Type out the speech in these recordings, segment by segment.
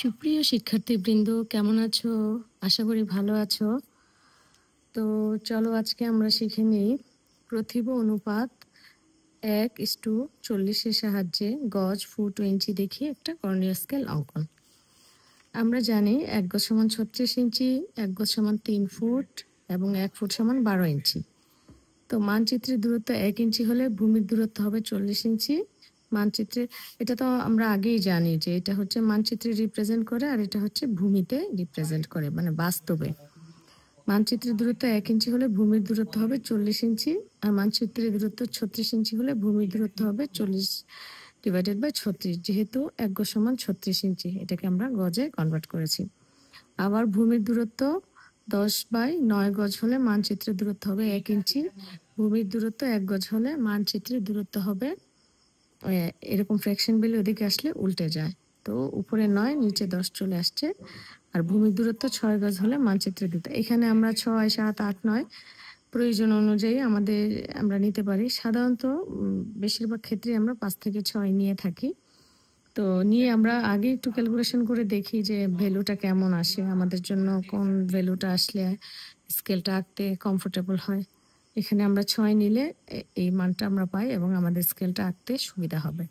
সুপ্রিয় শিক্ষার্থীবৃন্দ, কেমন আছো? আশা করি ভালো আছো। তো চলো আজকে আমরা শিখে নিই প্রথিব অনুপাত 1:40 এর সাহায্যে গজ, ফুট ও ইঞ্চি দেখিয়ে একটা কর্ণীয় স্কেল অঙ্কন। আমরা জানি 1 গজ সমান 36 ইঞ্চি, 1 গজ সমান 3 ফুট এবং 1 ফুট সমান 12 ইঞ্চি। তো মানচিত্রের দূরত্ব 1 ইঞ্চি হলে ভূমির দূরত্ব হবে 40 ইঞ্চি। মানচিত্রে এটা তো আমরা আগেই জানি যে এটা হচ্ছে মানচিত্রে রিপ্রেজেন্ট করে আর এটা হচ্ছে ভূমিতে রিপ্রেজেন্ট করে, মানে বাস্তবে। মানচিত্রের দূরত্ব 1 ইঞ্চি হলে ভূমির দূরত্ব হবে 40 ইঞ্চি, আর মানচিত্রের দূরত্ব 36 ইঞ্চি হলে ভূমির দূরত্ব হবে 40/36, যেহেতু 1 গজ সমান 36 ইঞ্চি, এটাকে আমরা গজে কনভার্ট করেছি। আবার ভূমির দূরত্ব 10/9 গজ হলে মানচিত্রের দূরত্ব হবে 1 ইঞ্চি। ভূমির দূরত্ব 1 গজ হলে মানচিত্রের দূরত্ব হবে এরকম ফ্র্যাকশন ভ্যালু ওদিকে আসলে উল্টে যায়, তো উপরে 9 নিচে 10 চলে আসছে। আর ভূমির দূরত্ব 6 গজ হলে মানচিত্রের দূরত্ব, এখানে আমরা 6, 7, 8, 9 প্রয়োজন অনুযায়ী আমরা নিতে পারি। সাধারণত বেশিরভাগ ক্ষেত্রে আমরা 5 থেকে 6 নিয়ে থাকি। তো নিয়ে আমরা আগে একটু ক্যালকুলেশন করে দেখি যে ভ্যালুটা কেমন আসে, আমাদের জন্য কোন ভ্যালুটা আসলে স্কেলটা আঁকতে কমফোর্টেবল হয়। এখানে আমরা 6 নিলে এই মানটা আমরা পাই এবং আমাদের স্কেলটা আঁকতে সুবিধা হবে।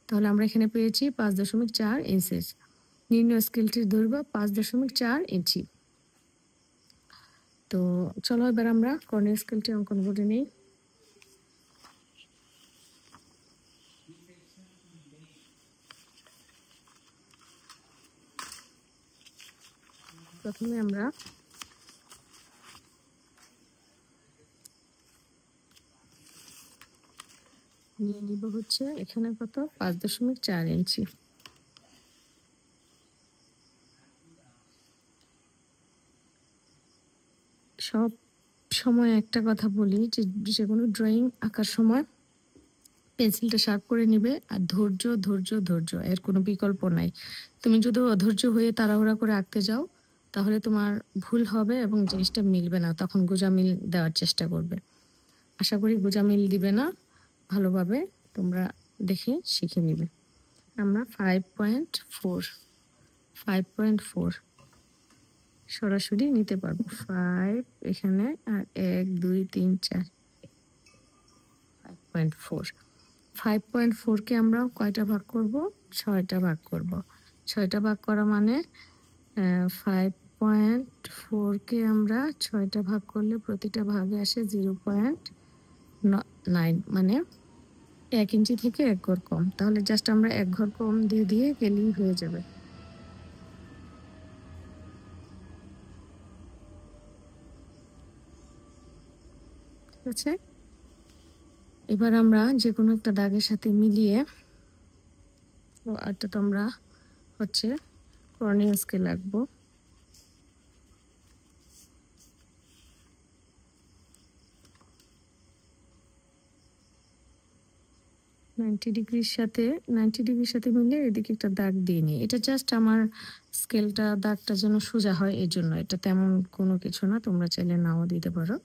তাহলে আমরা এখানে পেয়েছি 5.4 ইঞ্চি। নির্ণয় স্কেলটির দৈর্ঘ্য 5.4 ইঞ্চি। তো চলো এবার আমরা কর্ণীয় স্কেলটি অঙ্কন করে নিই। প্রথমে আমরা নিয়ে নিব হচ্ছে এখানে কত 5.4 ইঞ্চি। সব সময় একটা কথা বলি যে কোনো ড্রয়িং আঁকার সময় পেন্সিলটা শার্প করে নিবে, আর ধৈর্য ধৈর্য ধৈর্য, এর কোনো বিকল্প নাই। তুমি যদি অধৈর্য হয়ে তাড়াহুড়া করে আঁকতে যাও তাহলে তোমার ভুল হবে এবং জিনিসটা মিলবে না, তখন গোঁজামিল দেওয়ার চেষ্টা করবে। আশা করি গোঁজামিল দিবে না, ভালোভাবে তোমরা দেখে শিখে নিবে। আমরা 5.4 সরাসরি নিতে পারবো। 5 এখানে আর 1 2 3 4 5.4। 5.4 কে আমরা কয়টা ভাগ করব? 6টা ভাগ করব। 6টা ভাগ করা মানে 5.4 কে আমরা 6টা ভাগ করলে প্রতিটা ভাগে আসে 0.9, মানে 1 ইঞ্চি থেকে 1 ঘর কম। তাহলে জাস্ট আমরা 1 ঘর কম দিয়ে দিয়ে গেলেই হয়ে যাবে। ঠিক আছে, এবার আমরা যে কোনো একটা দাগের সাথে মিলিয়ে তো আমরা হচ্ছে কর্ণীয় স্কেল আঁকবো। 90 ডিগ্রির সাথে মিলে এদিকে একটা দাগ দিয়ে নিই। এটা জাস্ট আমার স্কেলটা দাগটা যেন সোজা হয় এই জন্য, এটা তেমন কোনো কিছু না, তোমরা চাইলে নাও দিতে পারো।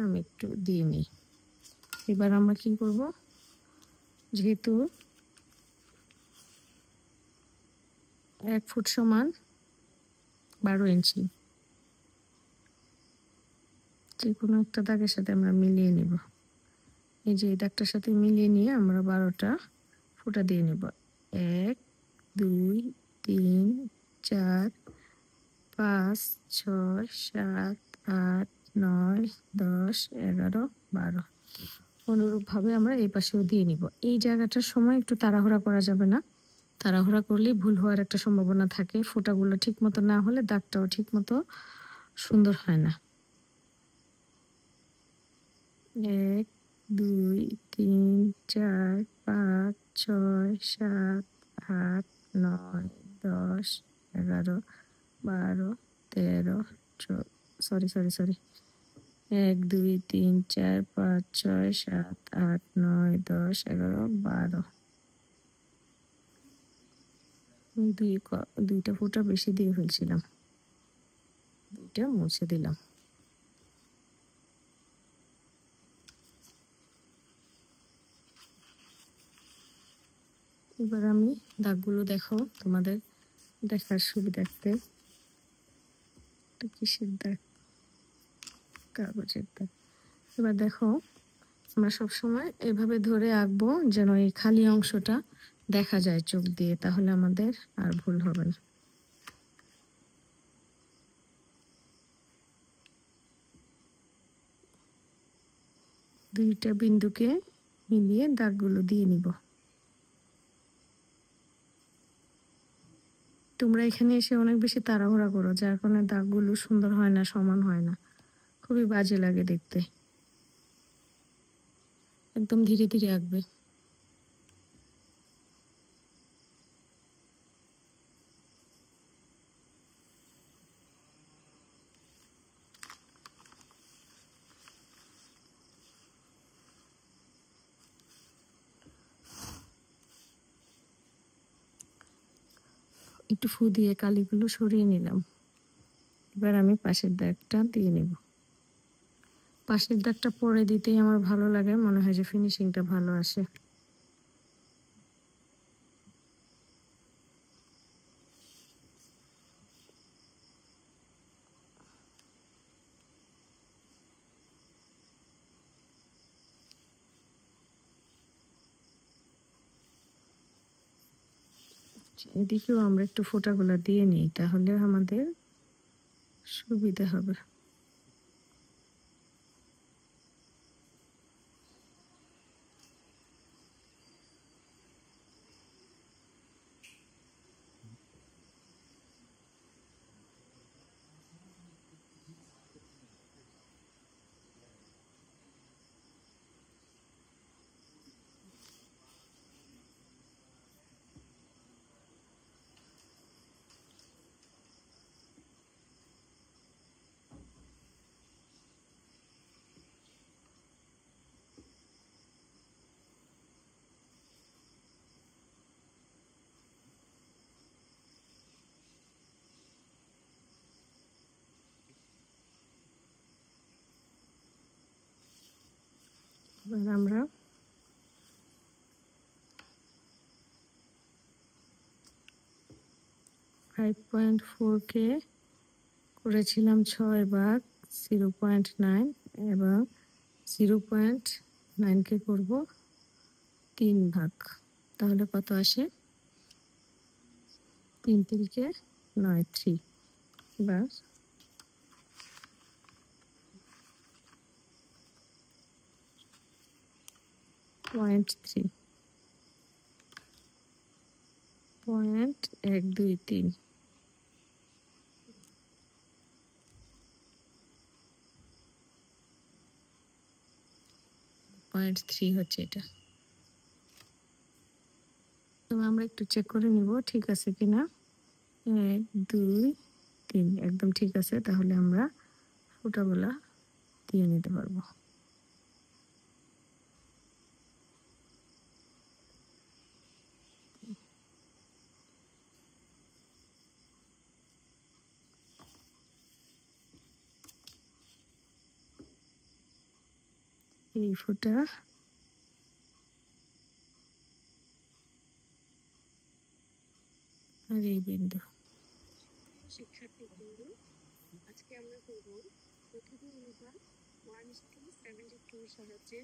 আমি একটু দিয়ে নিই। এবার আমরা কি করব, যেহেতু 1 ফুট সমান 12 ইঞ্চি, যে কোনো একটা দাগের সাথে আমরা মিলিয়ে নিব। এই যে এই দাগটার সাথে মিলিয়ে নিয়ে আমরা 12টা ফুটা দিয়ে নেব। 1 2 3 4 5 6 7 8 9 10 11 12। অনুরূপভাবে আমরা এই পাশেও দিয়ে নিব। এই জায়গাটার সময় একটু তাড়াহুড়া করা যাবে না, তাড়াহুড়া করলে ভুল হওয়ার একটা সম্ভাবনা থাকে। ফোঁটাগুলো ঠিক মতো না হলে দাগটাও ঠিক মতো সুন্দর হয় না। 1 2 3 4 5 6 7 8 9 10 11 12 13 সরি 1 2 3 4 5 6 7 8 9 10 11 12। দুইটা ফোঁটা বেশি দিয়ে ফেলছিলাম, দুইটা মুছে দিলাম। এবার আমি দাগগুলো দেখো তোমাদের দেখার সুবিধার্থে। কিসের দাগ? কাগজের দাগ। এবার দেখো, আমরা সবসময় এভাবে ধরে আঁকবো যেন এই খালি অংশটা দেখা যায় চোখ দিয়ে, তাহলে আমাদের আর ভুল হবে না। দুইটা বিন্দুকে মিলিয়ে দাগগুলো দিয়ে নিব। তোমরা এখানে এসে অনেক বেশি তাড়াহুড়া করো, যার কারণে দাগগুলো সুন্দর হয় না, সমান হয় না, খুবই বাজে লাগে দেখতে। একদম ধীরে ধীরে আঁকবে। একটু ফু দিয়ে কালিগুলো সরিয়ে নিলাম। এবার আমি পাশের দাগটা দিয়ে নেব। পাশের দাগটা পরে দিতেই আমার ভালো লাগে, মনে হয় যে ফিনিশিংটা ভালো আসে। এদিকেও আমরা একটু ফোঁটাগুলো দিয়ে নিই, তাহলে আমাদের সুবিধা হবে। এবার আমরা ফাইভ 5.4 করেছিলাম 6 ভাগ 0.9, এবং 0.9 করব 3 ভাগ। তাহলে কত আসে? 3 3 9, 3 বা 0.3, 0.123। 0.3 হচ্ছে এটা। তো আমরা একটু চেক করে নিব ঠিক আছে কিনা। 1 2 3 একদম ঠিক আছে, তাহলে আমরা ফোঁটাগুলা দিয়ে নিতে পারবো। এই ফোঁটা আর এই বিন্দু। শিক্ষার্থী বিন্দু, আজকে আমরা করব প্রথম অনুপাত 1:72 সাহায্যে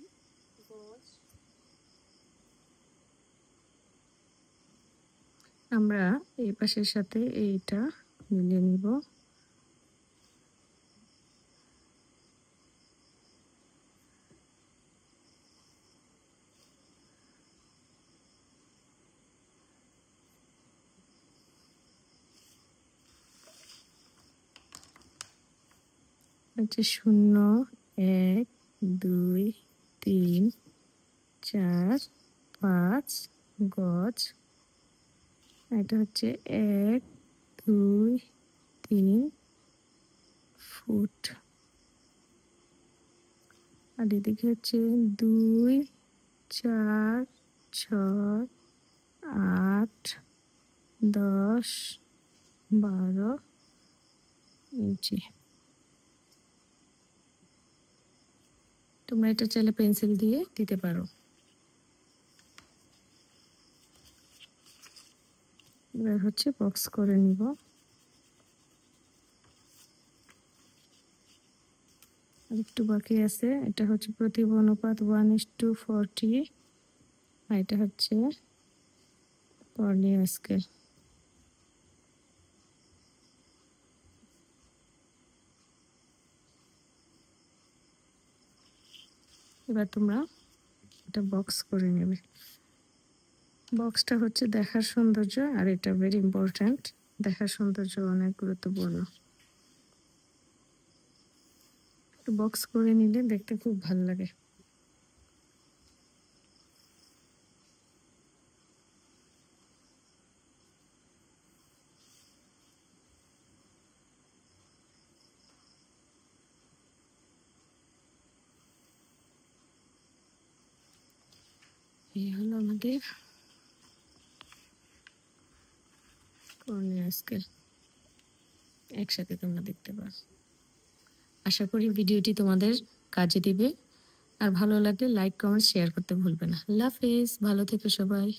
গজ। আমরা এই পাশের সাথে এইটা মিলিয়ে নিব। হচ্ছে 0 1 2 3 4 5 গজ। এটা হচ্ছে 1 2 3 ফুট। আর এদিকে হচ্ছে 2 4 6 8 10 12 ইঞ্চি। তোমরা এটা চাইলে পেন্সিল দিয়ে দিতে পারো। এবার হচ্ছে বক্স করে নিব। আর একটু বাকি আছে, এটা হচ্ছে প্রতিভ অনুপাত 1:40, আর এটা হচ্ছে কর্নিয়া স্কেল। এবার তোমরা এটা বক্স করে নেবে। বক্সটা হচ্ছে দেখার সৌন্দর্য, আর এটা ভেরি ইম্পর্ট্যান্ট। দেখার সৌন্দর্য অনেক গুরুত্বপূর্ণ। একটু বক্স করে নিলে দেখতে খুব ভালো লাগে। এই হলো আমাদের কর্নিয়া স্কেল, একসাথে তোমরা দেখতে পাও। আশা করি ভিডিওটি তোমাদের কাজে দিবে। আর ভালো লাগলে লাইক, কমেন্ট, শেয়ার করতে ভুলবে না। আল্লাহ হাফেজ, ভালো থেকো সবাই।